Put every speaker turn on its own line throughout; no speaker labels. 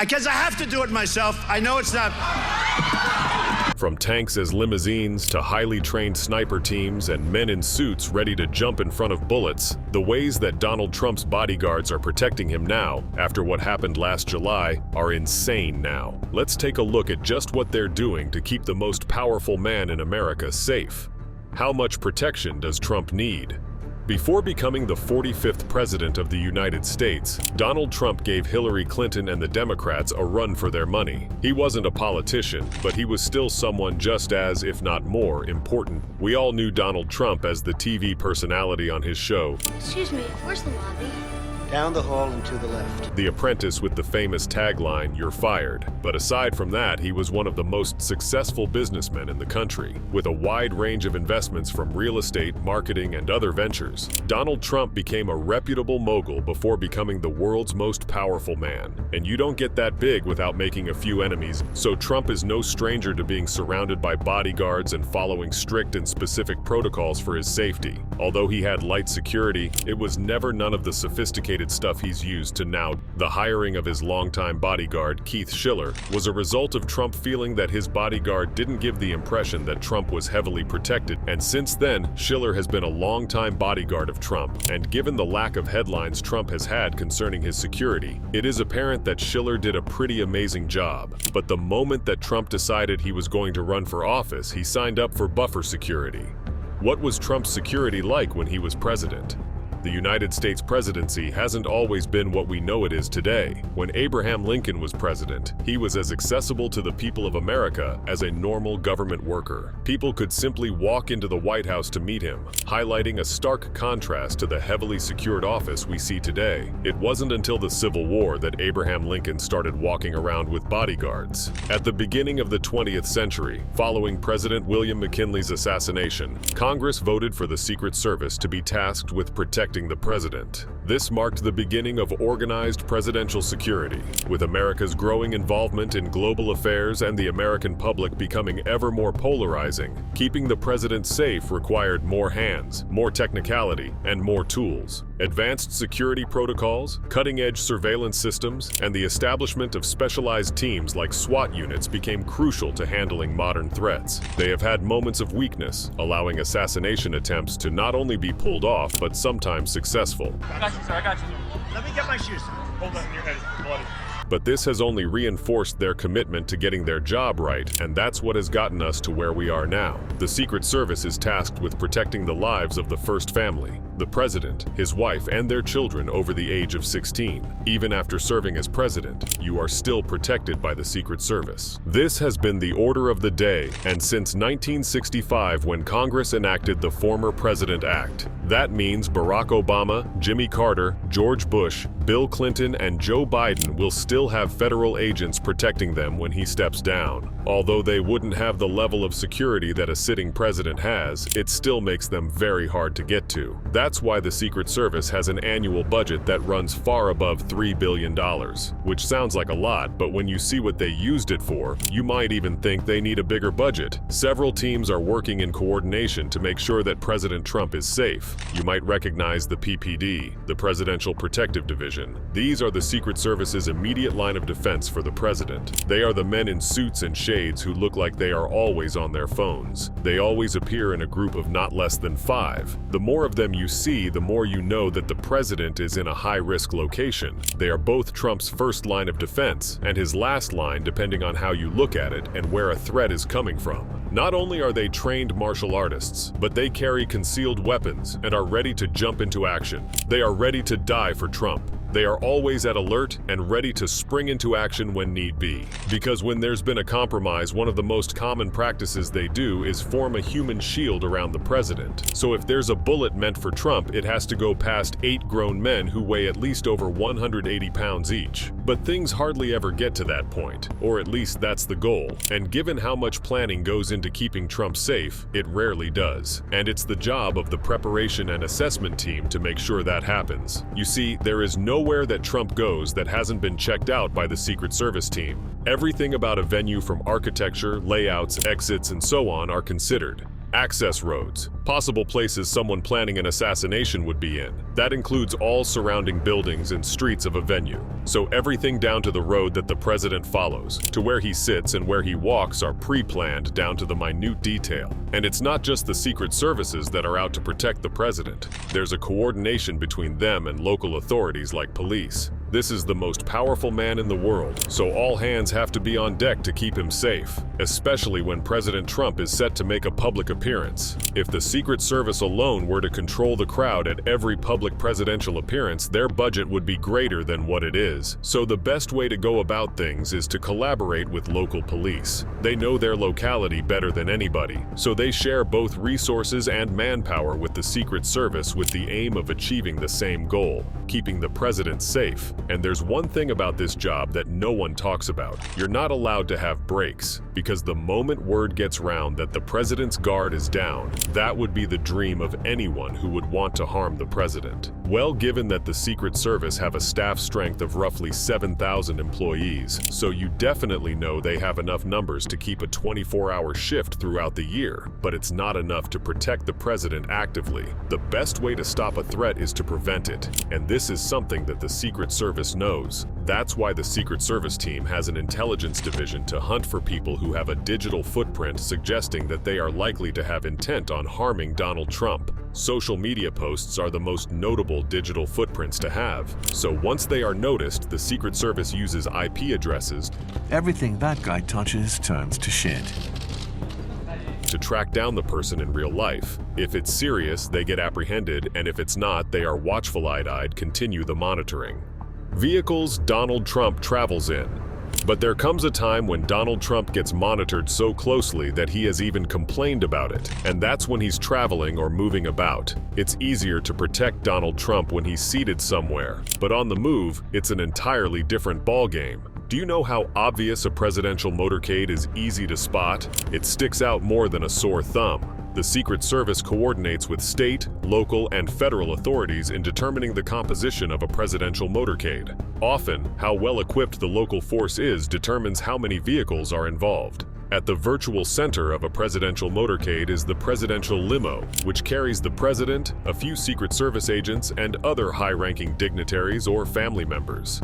Because I have to do it myself. I know it's not.
From tanks as limousines to highly trained sniper teams and men in suits ready to jump in front of bullets, the ways that Donald Trump's bodyguards are protecting him now, after what happened last July, are insane now. Let's take a look at just what they're doing to keep the most powerful man in America safe. How much protection does Trump need? Before becoming the 45th president of the United States, Donald Trump gave Hillary Clinton and the Democrats a run for their money. He wasn't a politician, but he was still someone just as, if not more, important. We all knew Donald Trump as the TV personality on his show.
Excuse me, where's the lobby?
Down the hall and to the left.
The Apprentice with the famous tagline, "You're fired." But aside from that, he was one of the most successful businessmen in the country, with a wide range of investments from real estate, marketing, and other ventures. Donald Trump became a reputable mogul before becoming the world's most powerful man. And you don't get that big without making a few enemies, so Trump is no stranger to being surrounded by bodyguards and following strict and specific protocols for his safety. Although he had light security, it was never none of the sophisticated stuff he's used to now. The hiring of his longtime bodyguard, Keith Schiller, was a result of Trump feeling that his bodyguard didn't give the impression that Trump was heavily protected, and since then, Schiller has been a longtime bodyguard of Trump, and given the lack of headlines Trump has had concerning his security, it is apparent that Schiller did a pretty amazing job. But the moment that Trump decided he was going to run for office, he signed up for buffer security. What was Trump's security like when he was president? The United States presidency hasn't always been what we know it is today. When Abraham Lincoln was president, he was as accessible to the people of America as a normal government worker. People could simply walk into the White House to meet him, highlighting a stark contrast to the heavily secured office we see today. It wasn't until the Civil War that Abraham Lincoln started walking around with bodyguards. At the beginning of the 20th century, following President William McKinley's assassination, Congress voted for the Secret Service to be tasked with protecting the president. This marked the beginning of organized presidential security, with America's growing involvement in global affairs and the American public becoming ever more polarizing. Keeping the president safe required more hands, more technicality, and more tools. Advanced security protocols, cutting-edge surveillance systems, and the establishment of specialized teams like SWAT units became crucial to handling modern threats. They have had moments of weakness, allowing assassination attempts to not only be pulled off, but sometimes successful.
I got you, sir. I got you.
Let me get my shoes.
Hold on, your head is bloody.
But this has only reinforced their commitment to getting their job right, and that's what has gotten us to where we are now. The Secret Service is tasked with protecting the lives of the first family, the president, his wife, and their children over the age of 16. Even after serving as president, you are still protected by the Secret Service. This has been the order of the day, and since 1965, when Congress enacted the Former President Act. That means Barack Obama, Jimmy Carter, George Bush, Bill Clinton, and Joe Biden will still have federal agents protecting them when he steps down. Although they wouldn't have the level of security that a sitting president has, it still makes them very hard to get to. That's why the Secret Service has an annual budget that runs far above $3 billion, which sounds like a lot, but when you see what they used it for, you might even think they need a bigger budget. Several teams are working in coordination to make sure that President Trump is safe. You might recognize the PPD, the Presidential Protective Division. These are the Secret Service's immediate line of defense for the president. They are the men in suits and shades who look like they are always on their phones. They always appear in a group of not less than 5. The more of them you see, the more you know that the president is in a high-risk location. They are both Trump's first line of defense and his last line, depending on how you look at it and where a threat is coming from. Not only are they trained martial artists, but they carry concealed weapons and are ready to jump into action. They are ready to die for Trump. They are always at alert and ready to spring into action when need be. Because when there's been a compromise, one of the most common practices they do is form a human shield around the president. So if there's a bullet meant for Trump, it has to go past 8 grown men who weigh at least over 180 pounds each. But things hardly ever get to that point, or at least that's the goal. And given how much planning goes into keeping Trump safe, it rarely does. And it's the job of the preparation and assessment team to make sure that happens. You see, there is nowhere that Trump goes that hasn't been checked out by the Secret Service team. Everything about a venue, from architecture, layouts, exits, and so on, are considered. Access roads, possible places someone planning an assassination would be in. That includes all surrounding buildings and streets of a venue. So everything down to the road that the president follows, to where he sits and where he walks are pre-planned down to the minute detail. And it's not just the Secret Services that are out to protect the president. There's a coordination between them and local authorities like police. This is the most powerful man in the world, so all hands have to be on deck to keep him safe, especially when President Trump is set to make a public appearance. If the Secret Service alone were to control the crowd at every public presidential appearance, their budget would be greater than what it is. So the best way to go about things is to collaborate with local police. They know their locality better than anybody, so they share both resources and manpower with the Secret Service with the aim of achieving the same goal, keeping the president safe. And there's one thing about this job that no one talks about. You're not allowed to have breaks, because the moment word gets round that the president's guard is down, that would be the dream of anyone who would want to harm the president. Well, given that the Secret Service have a staff strength of roughly 7,000 employees, so you definitely know they have enough numbers to keep a 24-hour shift throughout the year, but it's not enough to protect the president actively. The best way to stop a threat is to prevent it, and this is something that the Secret Service knows. That's why the Secret Service team has an intelligence division to hunt for people who have a digital footprint suggesting that they are likely to have intent on harming Donald Trump. Social media posts are the most notable digital footprints to have. So once they are noticed, the Secret Service uses IP addresses.
Everything that guy touches turns to shit.
To track down the person in real life. If it's serious, they get apprehended, and if it's not, they are watchful-eyed, continue the monitoring. Vehicles Donald Trump travels in. But there comes a time when Donald Trump gets monitored so closely that he has even complained about it, and that's when he's traveling or moving about. It's easier to protect Donald Trump when he's seated somewhere, but on the move, it's an entirely different ballgame. Do you know how obvious a presidential motorcade is easy to spot? It sticks out more than a sore thumb. The Secret Service coordinates with state, local, and federal authorities in determining the composition of a presidential motorcade. Often, how well-equipped the local force is determines how many vehicles are involved. At the virtual center of a presidential motorcade is the presidential limo, which carries the president, a few Secret Service agents, and other high-ranking dignitaries or family members.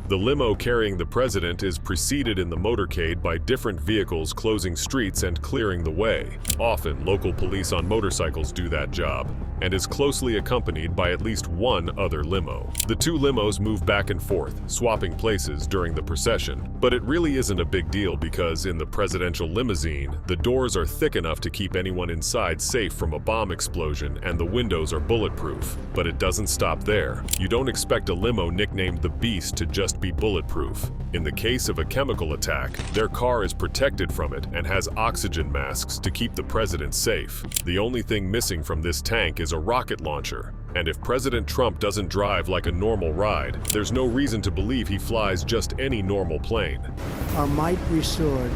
The limo carrying the president is preceded in the motorcade by different vehicles closing streets and clearing the way. Often, local police on motorcycles do that job, and is closely accompanied by at least one other limo. The two limos move back and forth, swapping places during the procession. But it really isn't a big deal because in the presidential limousine, the doors are thick enough to keep anyone inside safe from a bomb explosion and the windows are bulletproof. But it doesn't stop there. You don't expect a limo nicknamed the Beast to just be bulletproof. In the case of a chemical attack, their car is protected from it and has oxygen masks to keep the president safe. The only thing missing from this tank is a rocket launcher. And if President Trump doesn't drive like a normal ride, there's no reason to believe he flies just any normal plane.
Our might restored,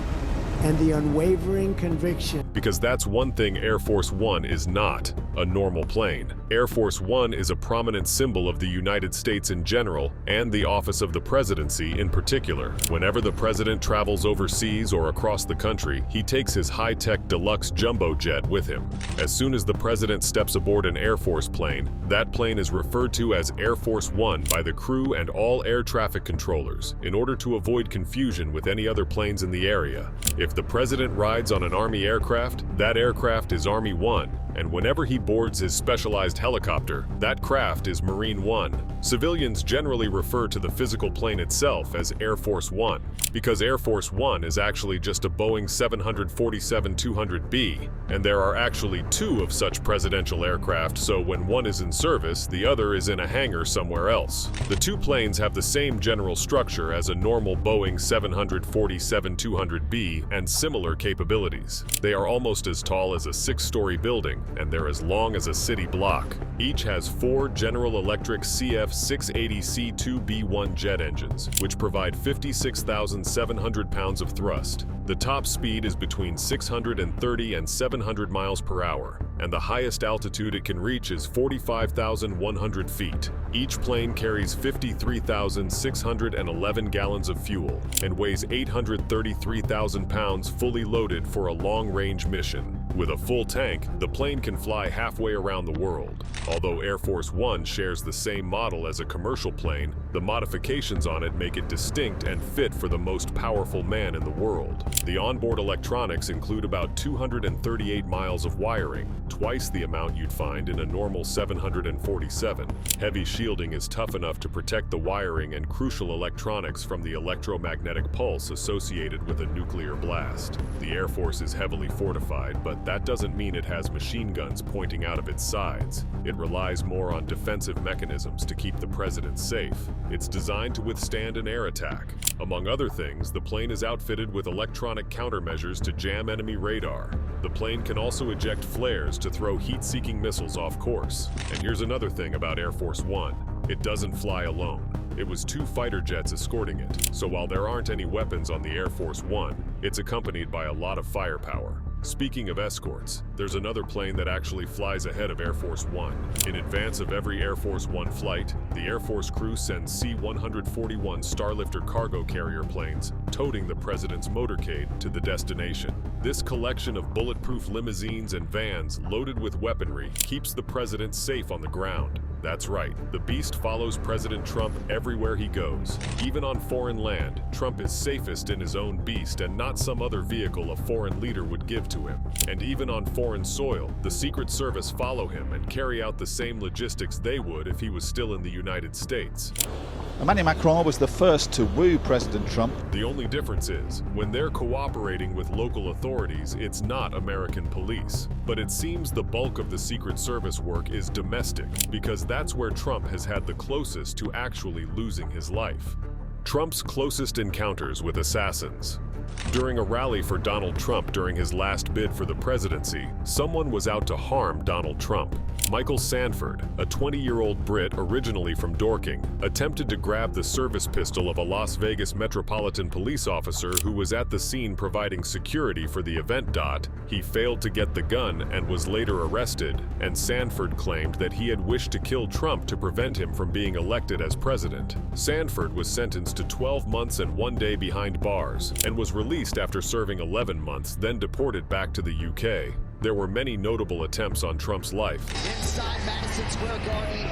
and the unwavering conviction.
Because that's one thing Air Force One is not, a normal plane. Air Force One is a prominent symbol of the United States in general, and the office of the presidency in particular. Whenever the president travels overseas or across the country, he takes his high-tech deluxe jumbo jet with him. As soon as the president steps aboard an Air Force plane, that plane is referred to as Air Force One by the crew and all air traffic controllers, in order to avoid confusion with any other planes in the area. If the president rides on an Army aircraft, that aircraft is Army One, and whenever he boards his specialized helicopter, that craft is Marine One. Civilians generally refer to the physical plane itself as Air Force One, because Air Force One is actually just a Boeing 747-200B, and there are actually two of such presidential aircraft, so when one is in service, the other is in a hangar somewhere else. The two planes have the same general structure as a normal Boeing 747-200B and similar capabilities. They are almost as tall as a 6-story building, and they're as long as a city block. Each has 4 General Electric CF680C2B1 jet engines, which provide 56,700 pounds of thrust. The top speed is between 630 and 700 miles per hour, and the highest altitude it can reach is 45,100 feet. Each plane carries 53,611 gallons of fuel and weighs 833,000 pounds fully loaded for a long-range mission. With a full tank, the plane can fly halfway around the world. Although Air Force One shares the same model as a commercial plane, the modifications on it make it distinct and fit for the most powerful man in the world. The onboard electronics include about 238 miles of wiring, twice the amount you'd find in a normal 747. Heavy shielding is tough enough to protect the wiring and crucial electronics from the electromagnetic pulse associated with a nuclear blast. The Air Force is heavily fortified, but that doesn't mean it has machine guns pointing out of its sides. It relies more on defensive mechanisms to keep the president safe. It's designed to withstand an air attack. Among other things, the plane is outfitted with electronic countermeasures to jam enemy radar. The plane can also eject flares to throw heat-seeking missiles off course. And here's another thing about Air Force One. It doesn't fly alone. It was 2 fighter jets escorting it, so while there aren't any weapons on the Air Force One, it's accompanied by a lot of firepower. Speaking of escorts, there's another plane that actually flies ahead of Air Force One. In advance of every Air Force One flight, the Air Force crew sends C-141 Starlifter cargo carrier planes, toting the president's motorcade to the destination. This collection of bulletproof limousines and vans loaded with weaponry keeps the president safe on the ground. That's right, the beast follows President Trump everywhere he goes. Even on foreign land, Trump is safest in his own beast and not some other vehicle a foreign leader would give to him. And even on foreign soil, the Secret Service follow him and carry out the same logistics they would if he was still in the United States.
Emmanuel Macron was the first to woo President Trump.
The only difference is, when they're cooperating with local authorities, it's not American police. But it seems the bulk of the Secret Service work is domestic, because that's where Trump has had the closest to actually losing his life. Trump's closest encounters with assassins. During a rally for Donald Trump during his last bid for the presidency, someone was out to harm Donald Trump. Michael Sanford, a 20-year-old Brit originally from Dorking, attempted to grab the service pistol of a Las Vegas Metropolitan Police officer who was at the scene providing security for the event. He failed to get the gun and was later arrested, and Sanford claimed that he had wished to kill Trump to prevent him from being elected as president. Sanford was sentenced to 12 months and 1 day behind bars, and was released after serving 11 months, then deported back to the UK. There were many notable attempts on Trump's life,
inside Madison Square Garden,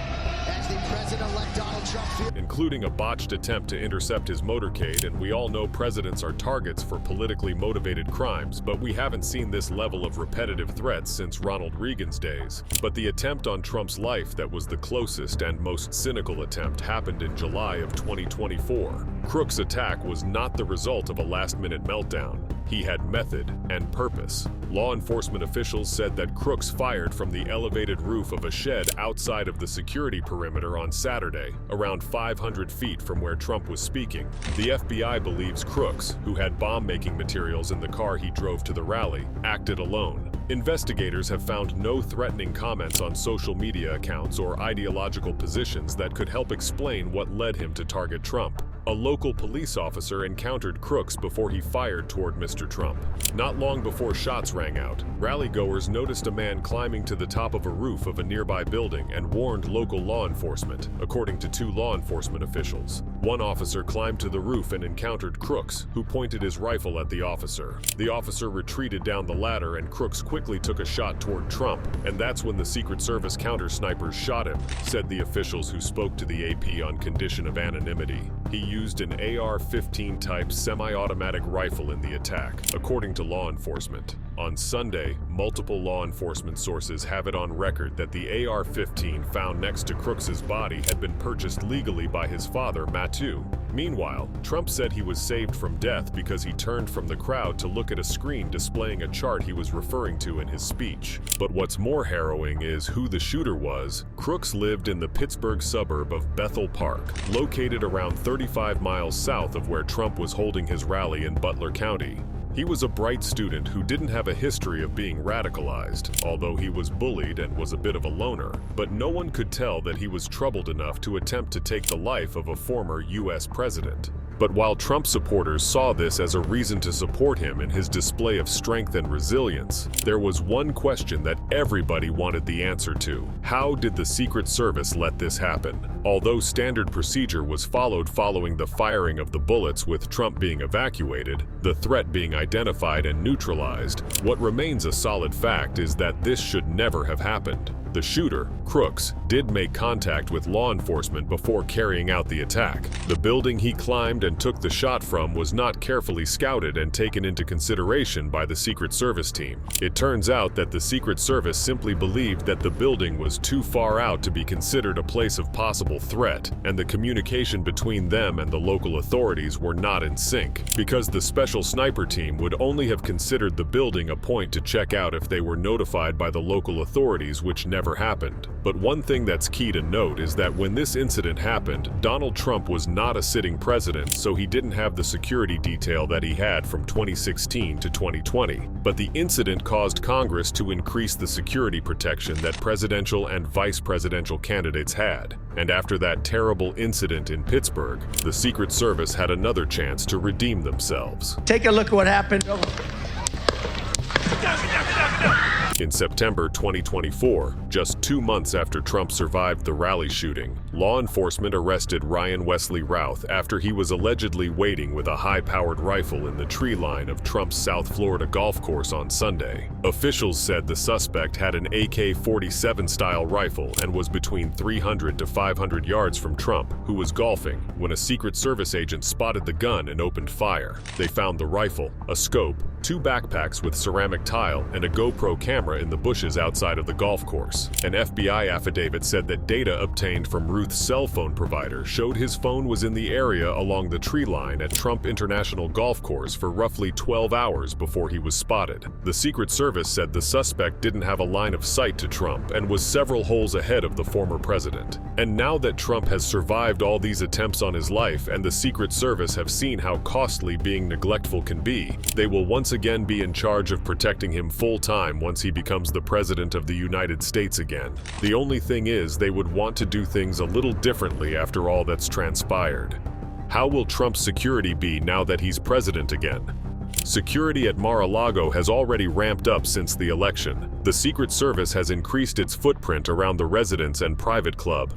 as the president-elect Donald Trump,
including a botched attempt to intercept his motorcade, and we all know presidents are targets for politically motivated crimes, but we haven't seen this level of repetitive threats since Ronald Reagan's days. But the attempt on Trump's life that was the closest and most cynical attempt happened in July of 2024. Crook's attack was not the result of a last-minute meltdown. He had method and purpose. Law enforcement officials said that Crooks fired from the elevated roof of a shed outside of the security perimeter on Saturday, around 500 feet from where Trump was speaking. The FBI believes Crooks, who had bomb-making materials in the car he drove to the rally, acted alone. Investigators have found no threatening comments on social media accounts or ideological positions that could help explain what led him to target Trump. A local police officer encountered Crooks before he fired toward Mr. Trump. Not long before shots rang out, rally-goers noticed a man climbing to the top of a roof of a nearby building and warned local law enforcement, according to 2 law enforcement officials. One officer climbed to the roof and encountered Crooks, who pointed his rifle at the officer. The officer retreated down the ladder, and Crooks quickly took a shot toward Trump, and that's when the Secret Service counter-snipers shot him, said the officials who spoke to the AP on condition of anonymity. He used an AR-15 type semi-automatic rifle in the attack, according to law enforcement. On Sunday, multiple law enforcement sources have it on record that the AR-15 found next to Crooks's body had been purchased legally by his father, Matthew. Meanwhile, Trump said he was saved from death because he turned from the crowd to look at a screen displaying a chart he was referring to in his speech. But what's more harrowing is who the shooter was. Crooks lived in the Pittsburgh suburb of Bethel Park, located around 35 miles south of where Trump was holding his rally in Butler County. He was a bright student who didn't have a history of being radicalized, although he was bullied and was a bit of a loner, but no one could tell that he was troubled enough to attempt to take the life of a former US president. But while Trump supporters saw this as a reason to support him in his display of strength and resilience, there was one question that everybody wanted the answer to. How did the Secret Service let this happen? Although standard procedure was followed following the firing of the bullets with Trump being evacuated, the threat being identified and neutralized, what remains a solid fact is that this should never have happened. The shooter, Crooks, did make contact with law enforcement before carrying out the attack. The building he climbed and took the shot from was not carefully scouted and taken into consideration by the Secret Service team. It turns out that the Secret Service simply believed that the building was too far out to be considered a place of possible threat, and the communication between them and the local authorities were not in sync, because the special sniper team would only have considered the building a point to check out if they were notified by the local authorities, which never happened. But one thing that's key to note is that when this incident happened, Donald Trump was not a sitting president, so he didn't have the security detail that he had from 2016 to 2020. But the incident caused Congress to increase the security protection that presidential and vice presidential candidates had. And after that terrible incident in Pittsburgh, the Secret Service had another chance to redeem themselves.
Take a look at what happened.
In September 2024, just 2 months after Trump survived the rally shooting, law enforcement arrested Ryan Wesley Routh after he was allegedly waiting with a high-powered rifle in the tree line of Trump's South Florida golf course on Sunday. Officials said the suspect had an AK-47 style rifle and was between 300 to 500 yards from Trump, who was golfing, when a Secret Service agent spotted the gun and opened fire. They found the rifle, a scope, 2 backpacks with ceramic tile, and a GoPro camera in the bushes outside of the golf course. An FBI affidavit said that data obtained from Ruth's cell phone provider showed his phone was in the area along the tree line at Trump International Golf Course for roughly 12 hours before he was spotted. The Secret Service said the suspect didn't have a line of sight to Trump and was several holes ahead of the former president. And now that Trump has survived all these attempts on his life and the Secret Service have seen how costly being neglectful can be, they will once again be in charge of protecting him full-time once he becomes the President of the United States again. The only thing is, they would want to do things a little differently after all that's transpired. How will Trump's security be now that he's president again? Security at Mar-a-Lago has already ramped up since the election. The Secret Service has increased its footprint around the residence and private club,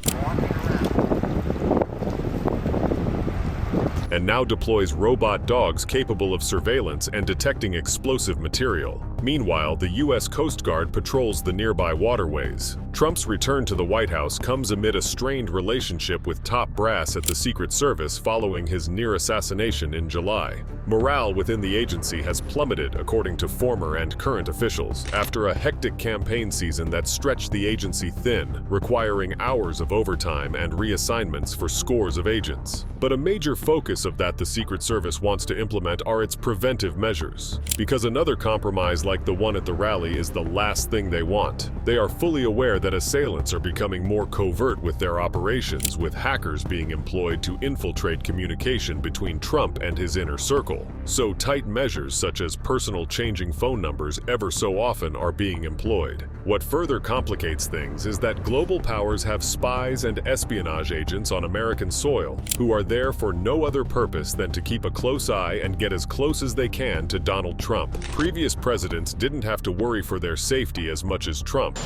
and now deploys robot dogs capable of surveillance and detecting explosive material. Meanwhile, the U.S. Coast Guard patrols the nearby waterways. Trump's return to the White House comes amid a strained relationship with top brass at the Secret Service following his near assassination in July. Morale within the agency has plummeted, according to former and current officials, after a hectic campaign season that stretched the agency thin, requiring hours of overtime and reassignments for scores of agents. But a major focus of that the Secret Service wants to implement are its preventive measures, because another compromise like the one at the rally is the last thing they want. They are fully aware that assailants are becoming more covert with their operations, with hackers being employed to infiltrate communication between Trump and his inner circle. So tight measures such as personal changing phone numbers ever so often are being employed. What further complicates things is that global powers have spies and espionage agents on American soil who are there for no other purpose than to keep a close eye and get as close as they can to Donald Trump. Previous presidents didn't have to worry for their safety as much as Trump.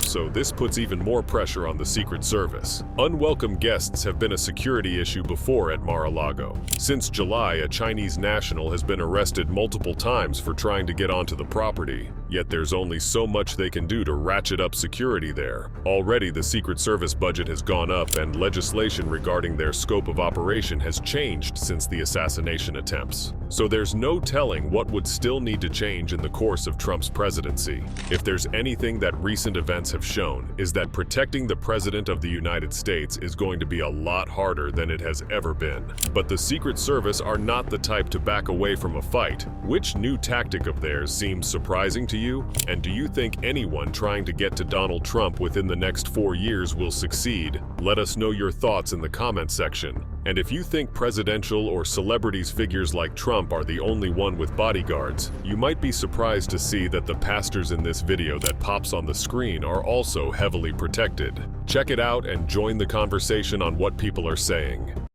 So this puts even more pressure on the Secret Service. Unwelcome guests have been a security issue before at Mar-a-Lago. Since July, a Chinese national has been arrested multiple times for trying to get onto the property. Yet there's only so much they can do to ratchet up security there. Already the Secret Service budget has gone up and legislation regarding their scope of operation has changed since the assassination attempts. So there's no telling what would still need to change in the course of Trump's presidency. If there's anything that recent events have shown, is that protecting the President of the United States is going to be a lot harder than it has ever been. But the Secret Service are not the type to back away from a fight. Which new tactic of theirs seems surprising to to you? And do you think anyone trying to get to Donald Trump within the next 4 years will succeed? Let us know your thoughts in the comment section. And if you think presidential or celebrities figures like Trump are the only one with bodyguards, you might be surprised to see that the pastors in this video that pops on the screen are also heavily protected. Check it out and join the conversation on what people are saying.